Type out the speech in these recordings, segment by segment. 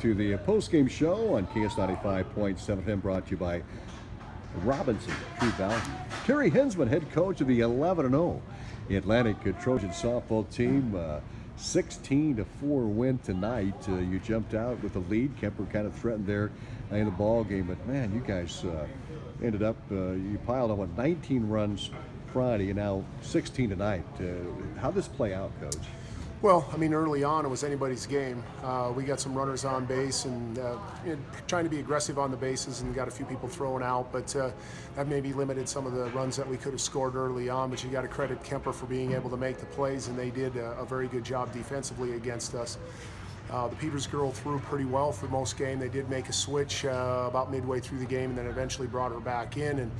to the post-game show on KS 95.7 FM, brought to you by Robinson True Value. Terry Hinzman, head coach of the 11-0 Atlantic Trojan softball team. 16-4 win tonight. You jumped out with a lead. Kemper kind of threatened there in the ball game, but man, you guys ended up, you piled on 19 runs Friday and now 16 tonight. How'd this play out, Coach? Well, I mean, early on it was anybody's game. We got some runners on base and trying to be aggressive on the bases, and got a few people thrown out, but that maybe limited some of the runs that we could have scored early on. But you got to credit Kemper for being able to make the plays, and they did a very good job defensively against us. The Peters girl threw pretty well for most game. They did make a switch about midway through the game, and then eventually brought her back in. And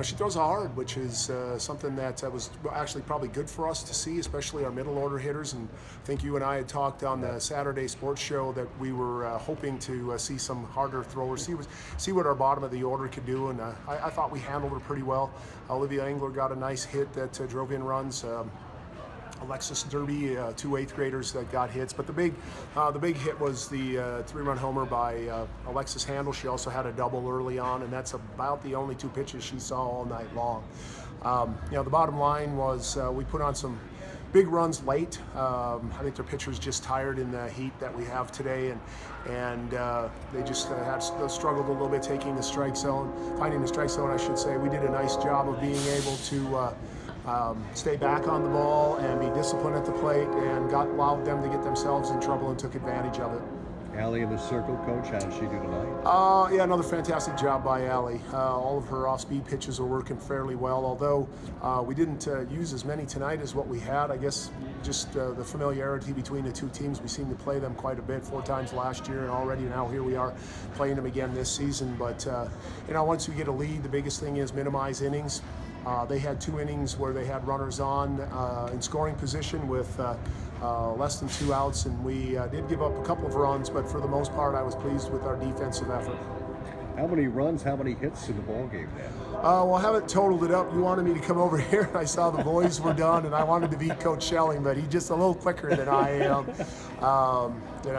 she throws hard, which is something that was actually probably good for us to see, especially our middle order hitters. And I think you and I had talked on the Saturday sports show that we were hoping to see some harder throwers, see what our bottom of the order could do. And I thought we handled her pretty well. Olivia Engler got a nice hit that drove in runs. Alexis Derby, two 8th graders that got hits, but the big hit was the 3-run homer by Alexis Handel. She also had a double early on, and that's about the only 2 pitches she saw all night long. The bottom line was we put on some big runs late. I think their pitcher's just tired in the heat that we have today, and they just struggled a little bit finding the strike zone, I should say. We did a nice job of being able to stay back on the ball and be disciplined at the plate, and allowed them to get themselves in trouble and took advantage of it. Allie in the circle, Coach, how did she do tonight? Yeah, another fantastic job by Allie. All of her off-speed pitches are working fairly well, although we didn't use as many tonight as what we had. I guess just the familiarity between the two teams. We seem to play them quite a bit, 4 times last year, and already now here we are playing them again this season. But once we get a lead, the biggest thing is minimize innings. They had 2 innings where they had runners on in scoring position with less than 2 outs, and we did give up a couple of runs, but for the most part I was pleased with our defensive effort. How many runs, how many hits in the ball game then? Well, I haven't totaled it up. You wanted me to come over here, and I saw the boys were done, and I wanted to beat Coach Schelling, but he's just a little quicker than I am.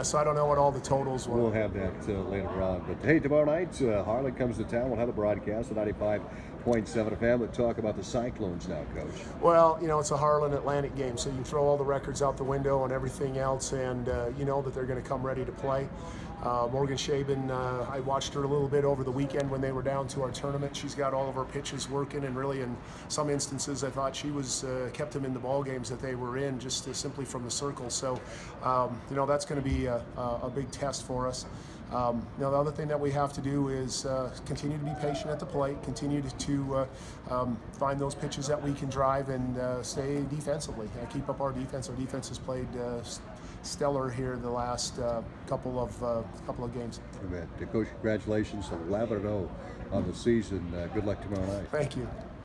So I don't know what all the totals were. We'll have that later on. But hey, tomorrow night, Harlan comes to town. We'll have a broadcast at 95.7 FM. We'll talk about the Cyclones now, Coach. Well, it's a Harlan Atlantic game, so you can throw all the records out the window and everything else, and you know that they're going to come ready to play. Morgan Shaben, I watched her a little bit over the weekend when they were down to our tournament. She's got all of her pitches working, and really in some instances I thought she was kept them in the ball games that they were in, just simply from the circle. So that's going to be a big test for us. The other thing that we have to do is continue to be patient at the plate, continue to find those pitches that we can drive, and stay defensively. Keep up our defense. Our defense has played stellar here the last couple of games. Coach, congratulations, 11-0 on the season. Good luck tomorrow night. Thank you.